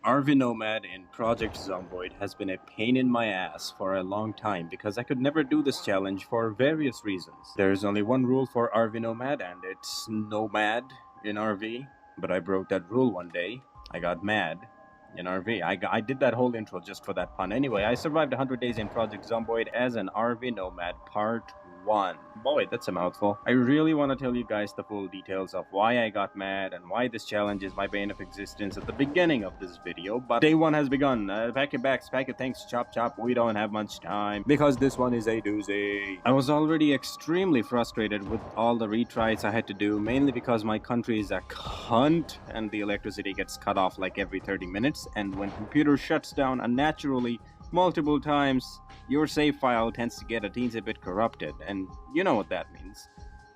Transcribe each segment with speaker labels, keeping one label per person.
Speaker 1: RV Nomad in Project Zomboid has been a pain in my ass for a long time because I could never do this challenge for various reasons. There is only one rule for RV Nomad and it's Nomad in RV, but I broke that rule one day. I got mad in RV. I did that whole intro just for that pun. Anyway, I survived 100 days in Project Zomboid as an RV Nomad Part 1. Boy, that's a mouthful. I really want to tell you guys the full details of why I got mad and why this challenge is my bane of existence at the beginning of this video, but day 1 has begun. Pack your bags, pack your things, chop chop, we don't have much time because this one is a doozy. I was already extremely frustrated with all the retries I had to do, mainly because my country is a cunt and the electricity gets cut off like every 30 minutes, and when computer shuts down unnaturally multiple times, your save file tends to get a teensy bit corrupted, and you know what that means.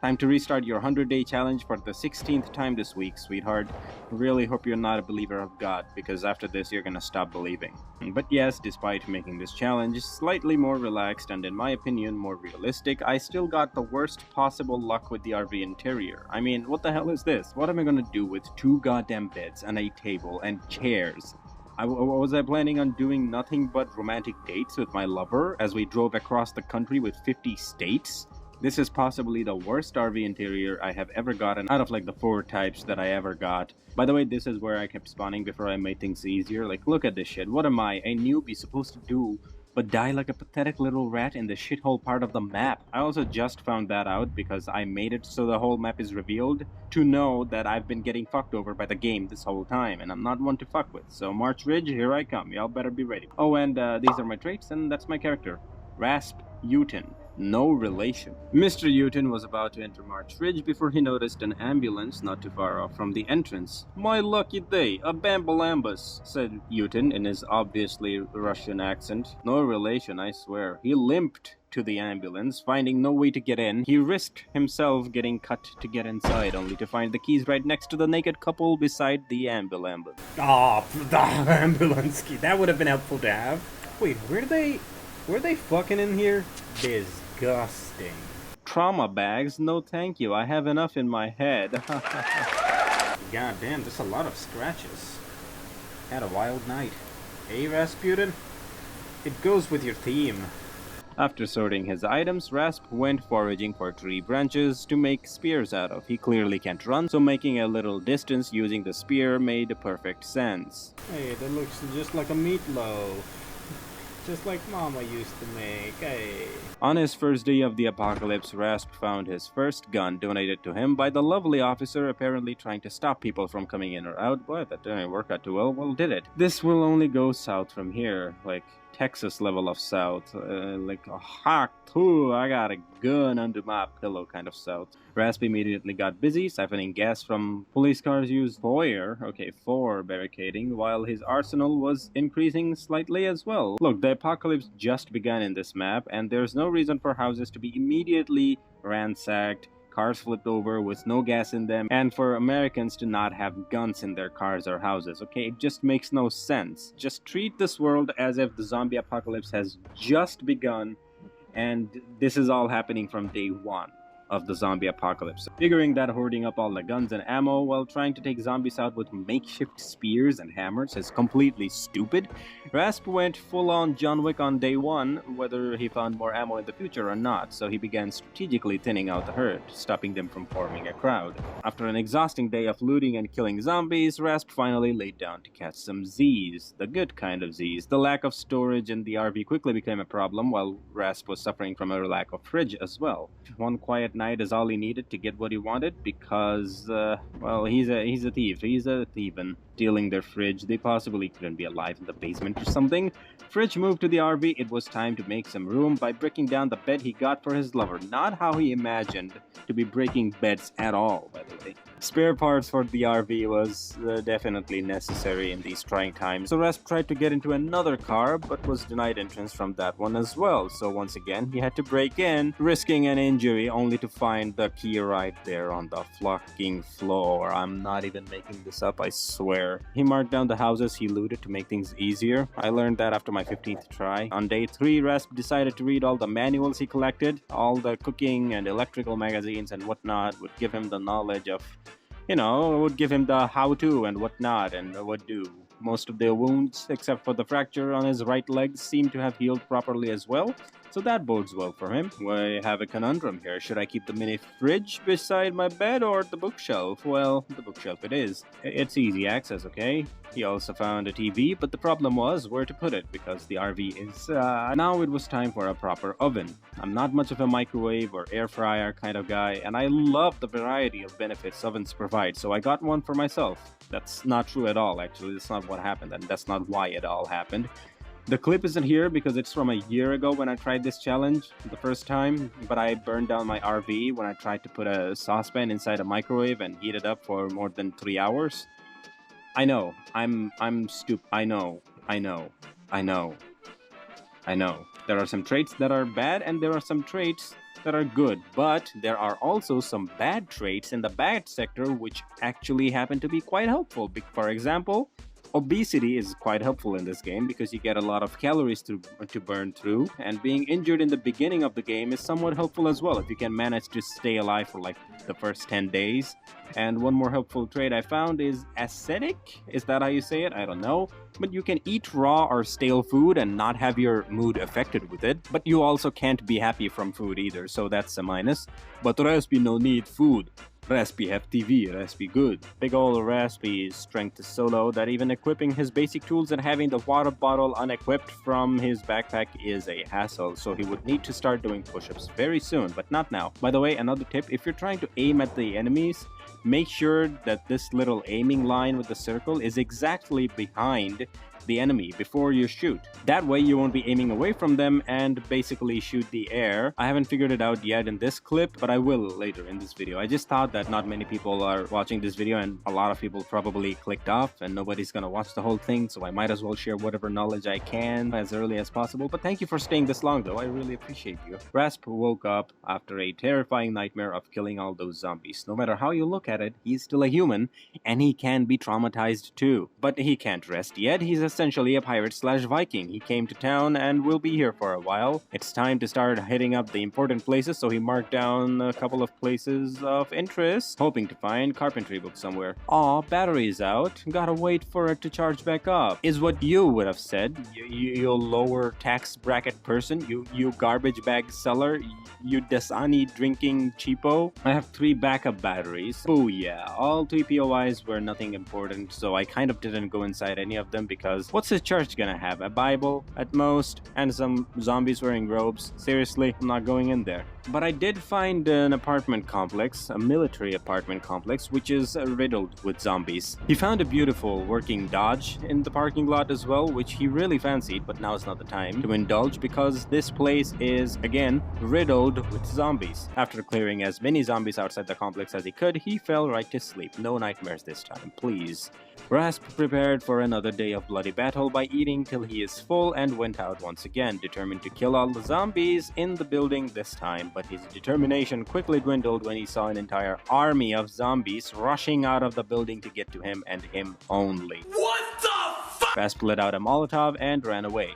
Speaker 1: Time to restart your 100-day challenge for the 16th time this week, sweetheart. Really hope you're not a believer of God, because after this you're gonna stop believing. But yes, despite making this challenge slightly more relaxed and in my opinion more realistic, I still got the worst possible luck with the RV interior. I mean, what the hell is this? What am I gonna do with 2 goddamn beds and a table and chairs? Was I planning on doing nothing but romantic dates with my lover as we drove across the country with 50 states? This is possibly the worst RV interior I have ever gotten out of like the 4 types that I ever got. By the way, this is where I kept spawning before I made things easier. Like, look at this shit. What am I, a newbie, supposed to do but die like a pathetic little rat in the shithole part of the map? I also just found that out because I made it so the whole map is revealed to know that I've been getting fucked over by the game this whole time, and I'm not one to fuck with. So March Ridge, here I come. Y'all better be ready. Oh, and these are my traits, and that's my character. Rasp Utin. No relation. Mr. Utin was about to enter March Ridge before he noticed an ambulance not too far off from the entrance. "My lucky day, a bambalambus," said Utin in his obviously Russian accent. No relation, I swear. He limped to the ambulance, finding no way to get in. He risked himself getting cut to get inside, only to find the keys right next to the naked couple beside the ambulance. Ah, the ambulance key. That would have been helpful to have. Wait, were they fucking in here? Disgusting. Trauma bags? No thank you. I have enough in my head. God damn, there's a lot of scratches. Had a wild night. Hey, Rasputin? It goes with your theme. After sorting his items, Rasp went foraging for tree branches to make spears out of. He clearly can't run, so making a little distance using the spear made perfect sense. Hey, that looks just like a meatloaf. Just like Mama used to make, hey. On his first day of the apocalypse, Rasp found his first gun donated to him by the lovely officer apparently trying to stop people from coming in or out. Boy, that didn't work out too well. Well, did it? This will only go south from here, like Texas level of south, like a hawk too. I got a gun under my pillow kind of south. Rasp immediately got busy siphoning gas from police cars used for barricading, while his arsenal was increasing slightly as well. Look, the apocalypse just began in this map, and there's no reason for houses to be immediately ransacked, cars flipped over with no gas in them, and for Americans to not have guns in their cars or houses, okay? It just makes no sense. Just treat this world as if the zombie apocalypse has just begun, and this is all happening from day 1 of the zombie apocalypse. Figuring that hoarding up all the guns and ammo while trying to take zombies out with makeshift spears and hammers is completely stupid, Rasp went full-on John Wick on day 1, whether he found more ammo in the future or not, so he began strategically thinning out the herd, stopping them from forming a crowd. After an exhausting day of looting and killing zombies, Rasp finally laid down to catch some Z's, the good kind of Z's. The lack of storage in the RV quickly became a problem, while Rasp was suffering from a lack of fridge as well. One quiet night is all he needed to get what he wanted because, well, he's a thief. He's a thievin'. Stealing their fridge. They possibly couldn't be alive in the basement or something. Fridge moved to the RV. It was time to make some room by breaking down the bed he got for his lover. Not how he imagined to be breaking beds at all, by the way. Spare parts for the RV was definitely necessary in these trying times. So Rasp tried to get into another car, but was denied entrance from that one as well. So once again, he had to break in, risking an injury, only to find the key right there on the fucking floor. I'm not even making this up, I swear. He marked down the houses he looted to make things easier. I learned that after my 15th try. On day 3, Rasp decided to read all the manuals he collected. All the cooking and electrical magazines and whatnot would give him the knowledge of, you know, would give him the how-to and whatnot and what do. Most of their wounds, except for the fracture on his right leg, seem to have healed properly as well, so that bodes well for him. I have a conundrum here. Should I keep the mini fridge beside my bed or the bookshelf? Well, the bookshelf it is. It's easy access, okay? He also found a TV, but the problem was where to put it because the RV is... Now it was time for a proper oven. I'm not much of a microwave or air fryer kind of guy, and I love the variety of benefits ovens provide, so I got one for myself. That's not true at all, actually. That's not what happened, and that's not why it all happened. The clip isn't here because it's from a year ago when I tried this challenge the first time, but I burned down my RV when I tried to put a saucepan inside a microwave and heat it up for more than 3 hours. I know, I'm stupid. I know. There are some traits that are bad and there are some traits that are good, but there are also some bad traits in the bad sector which actually happen to be quite helpful. For example, obesity is quite helpful in this game because you get a lot of calories to burn through, and being injured in the beginning of the game is somewhat helpful as well if you can manage to stay alive for like the first 10 days. And one more helpful trait I found is ascetic. Is that how you say it? I don't know. But you can eat raw or stale food and not have your mood affected with it. But you also can't be happy from food either, so that's a minus. But Raspy no need food. Raspy have TV, Raspy good. Big ol' Raspy's strength is so low that even equipping his basic tools and having the water bottle unequipped from his backpack is a hassle, so he would need to start doing push-ups very soon, but not now. By the way, another tip, if you're trying to aim at the enemies, make sure that this little aiming line with the circle is exactly behind the enemy before you shoot. That way you won't be aiming away from them and basically shoot the air. I haven't figured it out yet in this clip, but I will later in this video. I just thought that not many people are watching this video and a lot of people probably clicked off and nobody's gonna watch the whole thing, so I might as well share whatever knowledge I can as early as possible. But thank you for staying this long though, I really appreciate you. Rasp woke up after a terrifying nightmare of killing all those zombies. No matter how you look at it, he's still a human and he can be traumatized too. But he can't rest yet. He's essentially a pirate/Viking. He came to town and will be here for a while. It's time to start hitting up the important places, so he marked down a couple of places of interest, hoping to find carpentry books somewhere. Aw, battery's out. Gotta wait for it to charge back up. Is what you would have said, you lower tax bracket person, you garbage bag seller, you Dasani drinking cheapo. I have 3 backup batteries. Oh yeah, all 3 POIs were nothing important, so I kind of didn't go inside any of them because what's the church gonna have? A Bible at most and some zombies wearing robes? Seriously, I'm not going in there. But I did find an apartment complex, a military apartment complex, which is riddled with zombies. He found a beautiful working Dodge in the parking lot as well, which he really fancied, but now is not the time to indulge because this place is, again, riddled with zombies. After clearing as many zombies outside the complex as he could, he fell right to sleep. No nightmares this time, please. Rasp prepared for another day of bloody battle by eating till he is full and went out once again, determined to kill all the zombies in the building this time, but his determination quickly dwindled when he saw an entire army of zombies rushing out of the building to get to him and him only. What the fuck? Rasp let out a Molotov and ran away.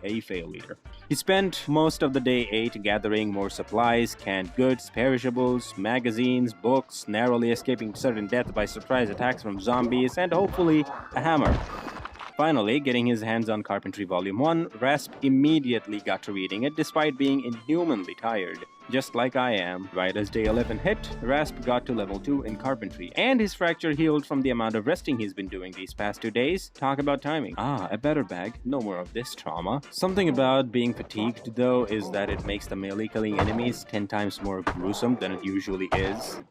Speaker 1: A failure. He spent most of the day 8 gathering more supplies, canned goods, perishables, magazines, books, narrowly escaping certain death by surprise attacks from zombies, and hopefully a hammer. Finally, getting his hands on Carpentry Volume 1, Rasp immediately got to reading it despite being inhumanly tired. Just like I am. Right as day 11 hit, Rasp got to level 2 in Carpentry, and his fracture healed from the amount of resting he's been doing these past 2 days. Talk about timing. Ah, a better bag. No more of this trauma. Something about being fatigued, though, is that it makes the melee killing enemies 10 times more gruesome than it usually is.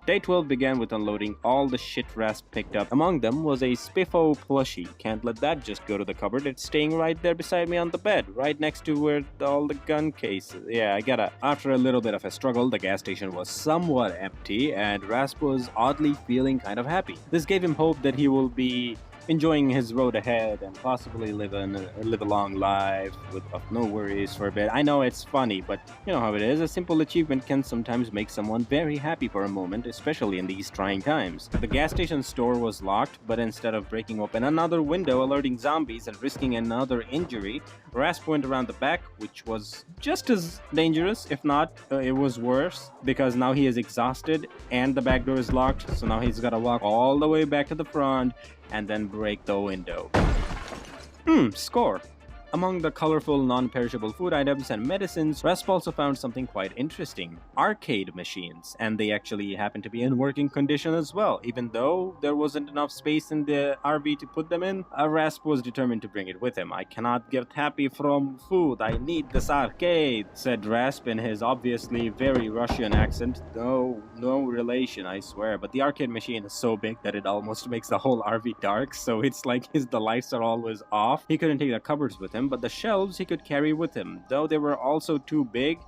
Speaker 1: Day 12 began with unloading all the shit Rasp picked up. Among them was a Spiffo plushie. Can't let that just go to the cupboard. It's staying right there beside me on the bed, right next to where all the gun cases. Yeah, I gotta. After a little bit of a struggle, the gas station was somewhat empty, and Rasp was oddly feeling kind of happy. This gave him hope that he will be enjoying his road ahead and possibly live a long life of no worries for a bit. I know it's funny, but you know how it is. A simple achievement can sometimes make someone very happy for a moment, especially in these trying times. The gas station store was locked, but instead of breaking open another window, alerting zombies, and risking another injury, Rasp went around the back, which was just as dangerous, if not, it was worse, because now he is exhausted and the back door is locked, so now he's gotta walk all the way back to the front and then break the window. Score. Among the colorful, non-perishable food items and medicines, Rasp also found something quite interesting. Arcade machines, and they actually happened to be in working condition as well. Even though there wasn't enough space in the RV to put them in, Rasp was determined to bring it with him. "I cannot get happy from food, I need this arcade," said Rasp in his obviously very Russian accent. No relation, I swear, but the arcade machine is so big that it almost makes the whole RV dark, so it's like the lights are always off. He couldn't take the cupboards with him, but the shelves he could carry with him, though they were also too big.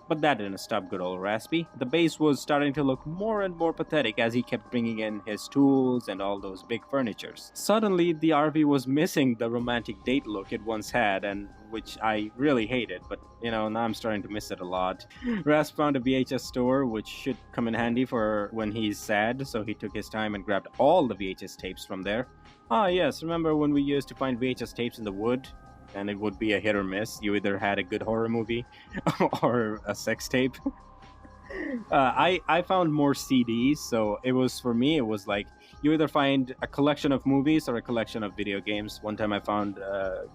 Speaker 1: But that didn't stop good old Raspy. The base was starting to look more and more pathetic as he kept bringing in his tools and all those big furnitures. Suddenly, the RV was missing the romantic date look it once had, and which I really hated, but you know, now I'm starting to miss it a lot. Rasp found a VHS store, which should come in handy for when he's sad, so he took his time and grabbed all the VHS tapes from there. Ah yes, remember when we used to find VHS tapes in the wood? And it would be a hit or miss. You either had a good horror movie or a sex tape. I found more CDs, so it was, for me, it was like you either find a collection of movies or a collection of video games. One time I found a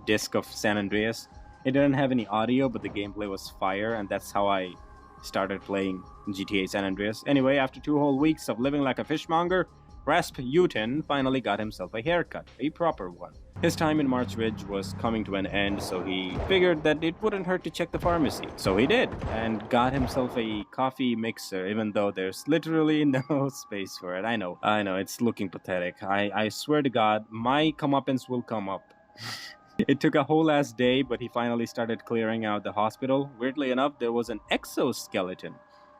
Speaker 1: disc of San Andreas. It didn't have any audio, but the gameplay was fire, and that's how I started playing GTA San Andreas. Anyway, after 2 whole weeks of living like a fishmonger, Rasp Uten finally got himself a haircut, a proper one. His time in March Ridge was coming to an end, so he figured that it wouldn't hurt to check the pharmacy. So he did, and got himself a coffee mixer, even though there's literally no space for it. I know, it's looking pathetic. I swear to God, my comeuppance will come up. It took a whole ass day, but he finally started clearing out the hospital. Weirdly enough, there was an exoskeleton.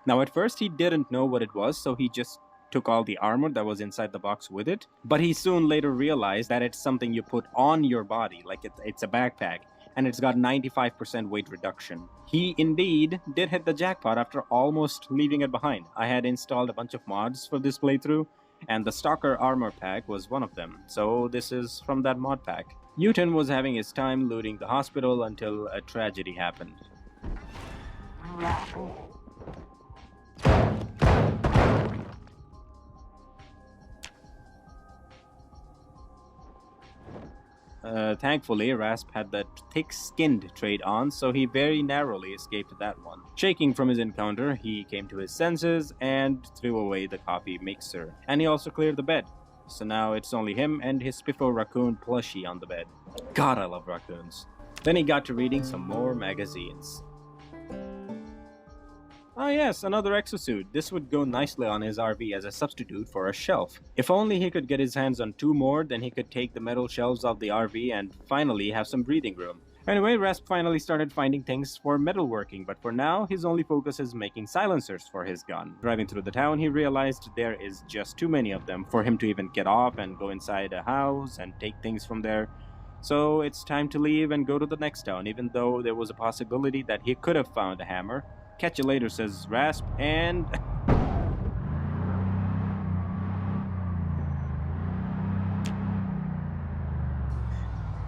Speaker 1: Now at first he didn't know what it was, so he just took all the armor that was inside the box with it, but he soon later realized that it's something you put on your body, like it's a backpack, and it's got 95% weight reduction. He indeed did hit the jackpot after almost leaving it behind. I had installed a bunch of mods for this playthrough, and the Stalker armor pack was one of them, so this is from that mod pack. Uten was having his time looting the hospital until a tragedy happened. Thankfully, Rasp had that thick-skinned trait on, so he very narrowly escaped that one. Shaking from his encounter, he came to his senses and threw away the coffee mixer. And he also cleared the bed. So now it's only him and his Spiffo raccoon plushie on the bed. God, I love raccoons. Then he got to reading some more magazines. Ah yes, another exosuit. This would go nicely on his RV as a substitute for a shelf. If only he could get his hands on 2 more, then he could take the metal shelves off the RV and finally have some breathing room. Anyway, Rasp finally started finding things for metalworking, but for now, his only focus is making silencers for his gun. Driving through the town, he realized there is just too many of them for him to even get off and go inside a house and take things from there. So it's time to leave and go to the next town, even though there was a possibility that he could have found a hammer. Catch you later, says Rasp, and...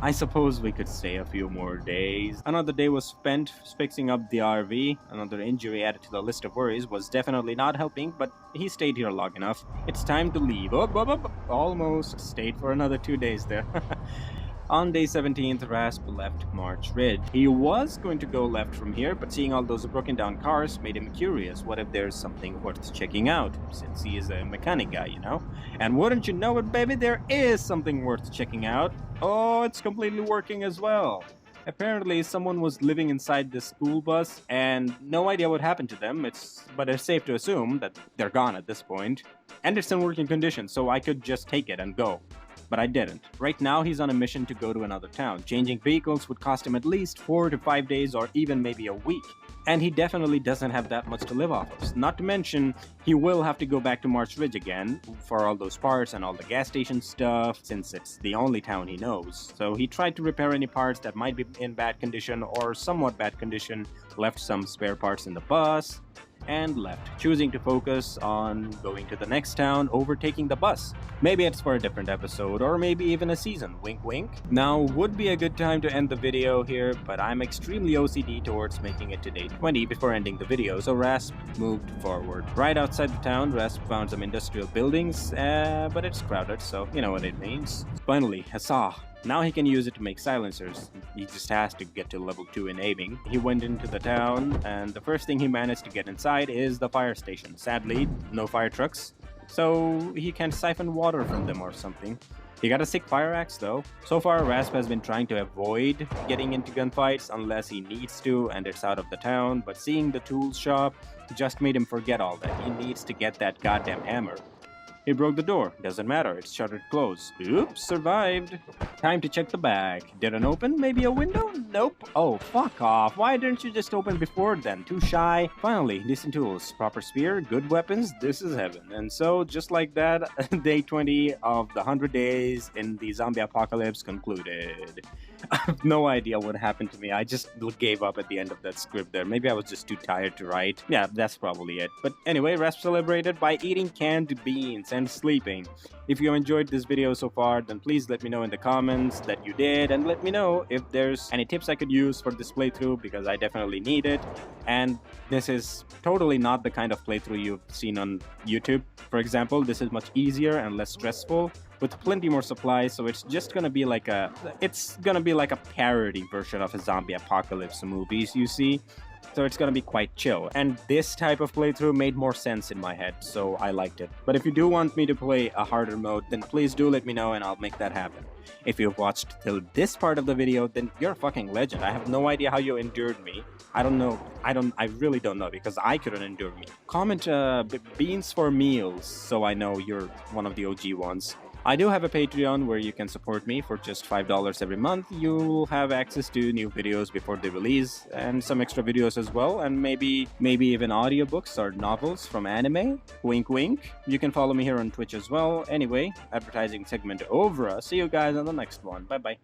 Speaker 1: I suppose we could stay a few more days. Another day was spent fixing up the RV. Another injury added to the list of worries was definitely not helping, but he stayed here long enough. It's time to leave. Almost stayed for another 2 days there. On day 17th, Rasp left March Ridge. He was going to go left from here, but seeing all those broken down cars made him curious. What if there's something worth checking out? Since he is a mechanic guy, you know? And wouldn't you know it, baby, there is something worth checking out. Oh, it's completely working as well. Apparently, someone was living inside this school bus, and no idea what happened to them, but it's safe to assume that they're gone at this point. And it's in working condition, so I could just take it and go. But I didn't. Right now, he's on a mission to go to another town. Changing vehicles would cost him at least 4 to 5 days or even maybe a week. And he definitely doesn't have that much to live off of. Not to mention, he will have to go back to March Ridge again for all those parts and all the gas station stuff, since it's the only town he knows. So he tried to repair any parts that might be in bad condition or somewhat bad condition, left some spare parts in the bus, and left, choosing to focus on going to the next town over taking the bus. Maybe it's for a different episode, or maybe even a season, wink wink. Now would be a good time to end the video here, but I'm extremely OCD towards making it to day 20 before ending the video, so Rasp moved forward. Right outside the town, Rasp found some industrial buildings, but it's crowded, so you know what it means. Finally, a saw. Now he can use it to make silencers. He just has to get to level 2 in aiming. He went into the town, and the first thing he managed to get inside is the fire station. Sadly, no fire trucks, so he can siphon water from them or something. He got a sick fire axe though. So far, Rasp has been trying to avoid getting into gunfights unless he needs to and it's out of the town, but seeing the tools shop just made him forget all that. He needs to get that goddamn hammer. He broke the door. Doesn't matter, it's shuttered closed. Oops, survived. Time to check the bag. Didn't open? Maybe a window? Nope. Oh, fuck off. Why didn't you just open before then? Too shy? Finally, decent tools. Proper spear, good weapons. This is heaven. And so, just like that, day 20 of the 100 days in the zombie apocalypse concluded. I have no idea what happened to me. I just gave up at the end of that script there. Maybe I was just too tired to write. Yeah, that's probably it. But anyway, Rasp celebrated by eating canned beans and sleeping. If you enjoyed this video so far, then please let me know in the comments that you did, and let me know if there's any tips I could use for this playthrough, because I definitely need it. And this is totally not the kind of playthrough you've seen on YouTube. For example, this is much easier and less stressful, with plenty more supplies, so it's just gonna be like a parody version of a zombie apocalypse movies, you see. So it's gonna be quite chill, and this type of playthrough made more sense in my head, so I liked it. But if you do want me to play a harder mode, then please do let me know and I'll make that happen. If you've watched till this part of the video, then you're a fucking legend. I have no idea how you endured me. I don't know. I really don't know, because I couldn't endure me. Comment beans for meals, so I know you're one of the OG ones. I do have a Patreon where you can support me for just $5 every month. You'll have access to new videos before they release, and some extra videos as well, and maybe even audiobooks or novels from anime. Wink wink. You can follow me here on Twitch as well. Anyway, advertising segment over. See you guys on the next one. Bye bye.